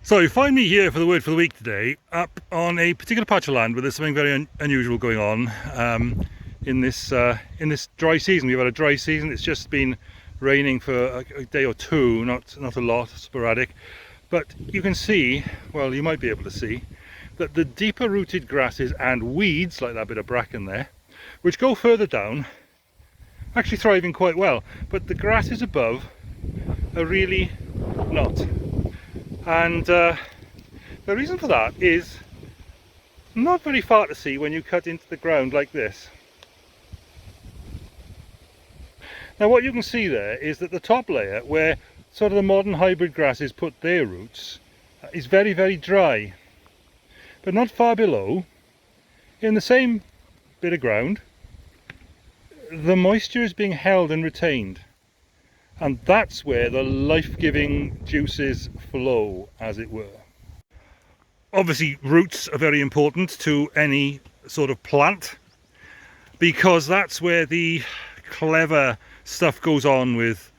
So you find me here for the word for the week today, up on a particular patch of land where there's something very unusual going on in this dry season. We've had a dry season. It's just been raining for a day or two, not a lot, sporadic. But you can see, well, you might be able to see, that the deeper rooted grasses and weeds, like that bit of bracken there, which go further down, actually thriving quite well. But the grasses above are really not. And the reason for that is not very far to see when you cut into the ground like this. Now what you can see there is that the top layer, where sort of the modern hybrid grasses put their roots, is very, very dry. But not far below, in the same bit of ground, the moisture is being held and retained. And that's where the life-giving juices flow, as it were. Obviously, roots are very important to any sort of plant, because that's where the clever stuff goes on with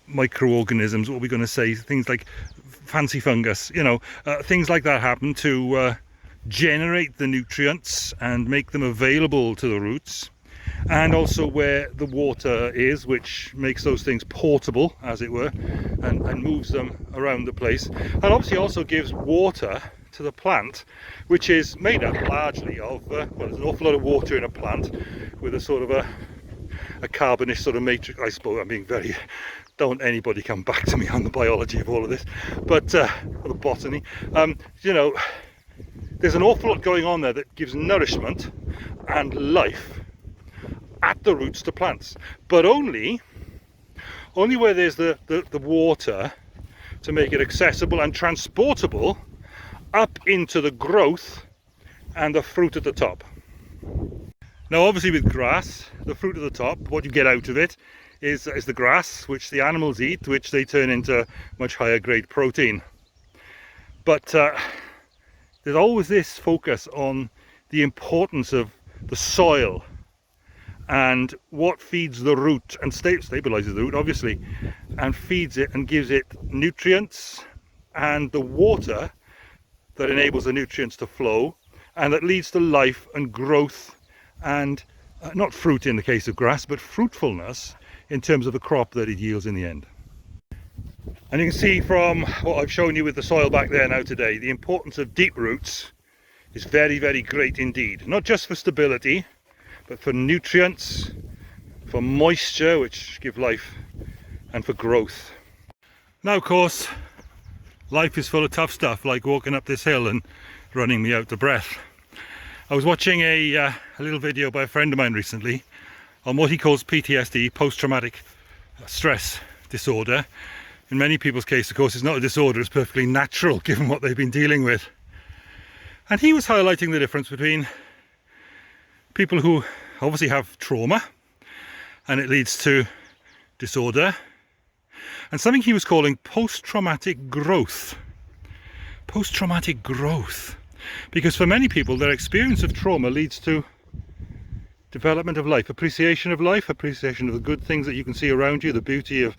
microorganisms. What are we going to say? Things like fancy fungus, you know, things like that happen to generate the nutrients and make them available to the roots. And also where the water is, which makes those things portable, as it were, and moves them around the place. And obviously also gives water to the plant, which is made up largely of, well, there's an awful lot of water in a plant with a sort of a carbonish sort of matrix. I suppose I'm being very, don't anybody come back to me on the biology of all of this, but or the botany. You know, there's an awful lot going on there that gives nourishment and life at the roots to plants, but only where there's the water to make it accessible and transportable up into the growth and the fruit at the top. Now obviously with grass, the fruit at the top, what you get out of it is the grass, which the animals eat, which they turn into much higher grade protein. But there's always this focus on the importance of the soil and what feeds the root and stabilizes the root, obviously, and feeds it and gives it nutrients and the water that enables the nutrients to flow, and that leads to life and growth and not fruit in the case of grass, but fruitfulness in terms of the crop that it yields in the end. And you can see from what I've shown you with the soil back there now today, the importance of deep roots is very, very great indeed. Not just for stability, but for nutrients, for moisture, which give life, and for growth. Now of course, life is full of tough stuff, like walking up this hill and running me out of breath. I was watching a little video by a friend of mine recently on what he calls PTSD, post-traumatic stress disorder. In many people's case, of course, it's not a disorder, it's perfectly natural given what they've been dealing with. And he was highlighting the difference between people who obviously have trauma and it leads to disorder, and something he was calling post-traumatic growth. Post-traumatic growth. Because for many people, their experience of trauma leads to development of life, appreciation of the good things that you can see around you, the beauty of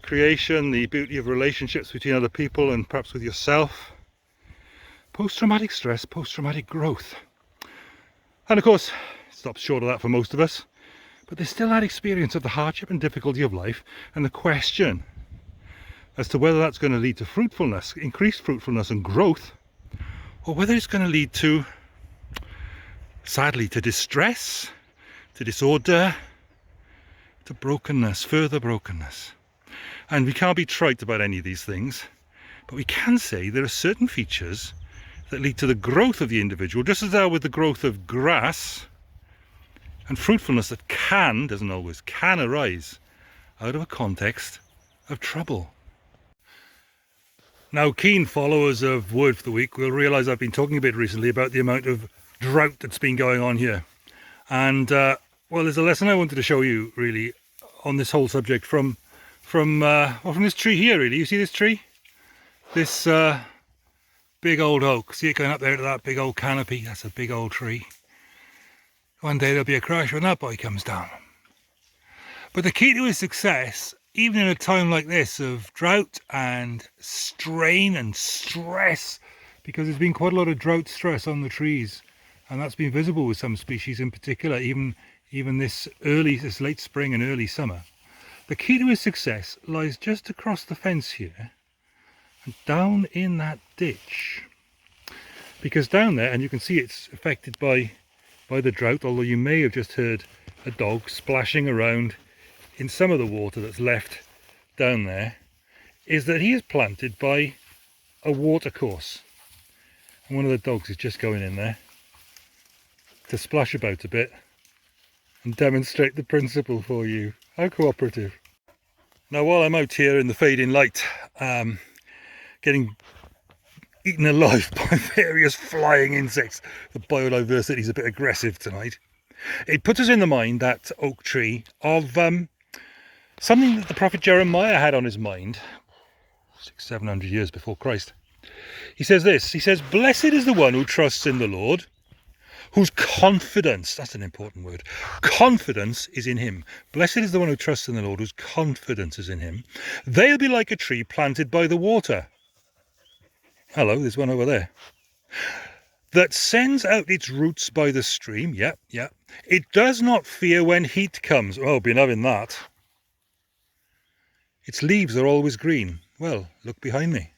creation, the beauty of relationships between other people and perhaps with yourself. Post-traumatic stress, post-traumatic growth. And of course, it stops short of that for most of us, but there's still that experience of the hardship and difficulty of life, and the question as to whether that's going to lead to fruitfulness, increased fruitfulness and growth, or whether it's going to lead to, sadly, to distress, to disorder, to brokenness, further brokenness. And we can't be trite about any of these things, but we can say there are certain features that lead to the growth of the individual, just as there are with the growth of grass, and fruitfulness that can, doesn't always, can arise out of a context of trouble. Now, keen followers of Word for the Week will realise I've been talking a bit recently about the amount of drought that's been going on here. And, well, there's a lesson I wanted to show you, really, on this whole subject from this tree here, really. You see this tree? This big old oak. See it going up there to that big old canopy? That's a big old tree. One day there'll be a crash when that boy comes down. But the key to his success even in a time like this of drought and strain and stress, because there's been quite a lot of drought stress on the trees, and that's been visible with some species in particular, even this late spring and early summer. The key to his success lies just across the fence here and down in that ditch, because down there, and you can see it's affected by the drought, although you may have just heard a dog splashing around in some of the water that's left down there, is that he is planted by a watercourse, and one of the dogs is just going in there to splash about a bit and demonstrate the principle for you. How cooperative. Now while I'm out here in the fading light, getting eaten alive by various flying insects, the biodiversity is a bit aggressive tonight, it puts us in the mind, that oak tree, of something that the prophet Jeremiah had on his mind 600-700 years before Christ. He says this, he says, "Blessed is the one who trusts in the Lord, whose confidence," that's an important word, confidence is in him. Blessed is the one who trusts in the Lord, whose confidence is in him. They'll be like a tree planted by the water. Hello, there's one over there. That sends out its roots by the stream. Yep. It does not fear when heat comes. Oh, been having that. Its leaves are always green. Well, look behind me.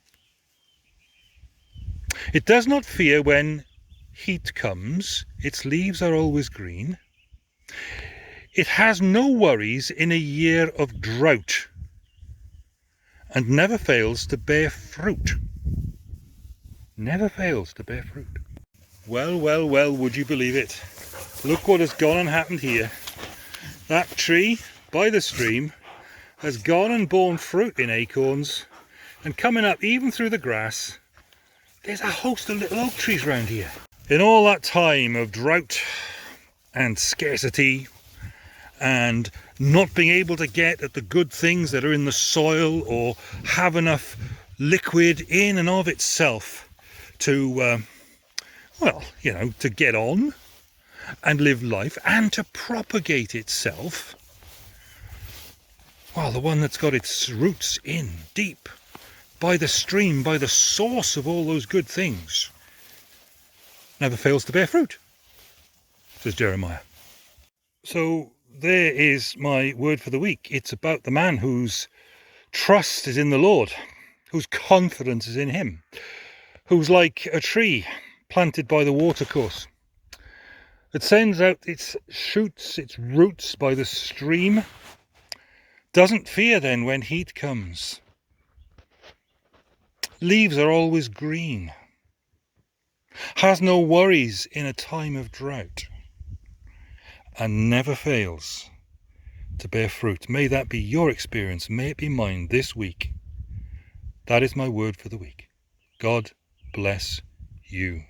It does not fear when heat comes. Its leaves are always green. It has no worries in a year of drought, and never fails to bear fruit. Never fails to bear fruit. Well, would you believe it? Look what has gone and happened here. That tree by the stream has gone and borne fruit in acorns, and coming up even through the grass, there's a host of little oak trees around here. In all that time of drought and scarcity and not being able to get at the good things that are in the soil or have enough liquid in and of itself to, to get on and live life and to propagate itself, well, the one that's got its roots in deep by the stream, by the source of all those good things, never fails to bear fruit, says Jeremiah. So there is my word for the week. It's about the man whose trust is in the Lord, whose confidence is in him, who's like a tree planted by the watercourse. It sends out its shoots, its roots by the stream, doesn't fear then when heat comes. Leaves are always green. Has no worries in a time of drought. And never fails to bear fruit. May that be your experience. May it be mine this week. That is my word for the week. God bless you.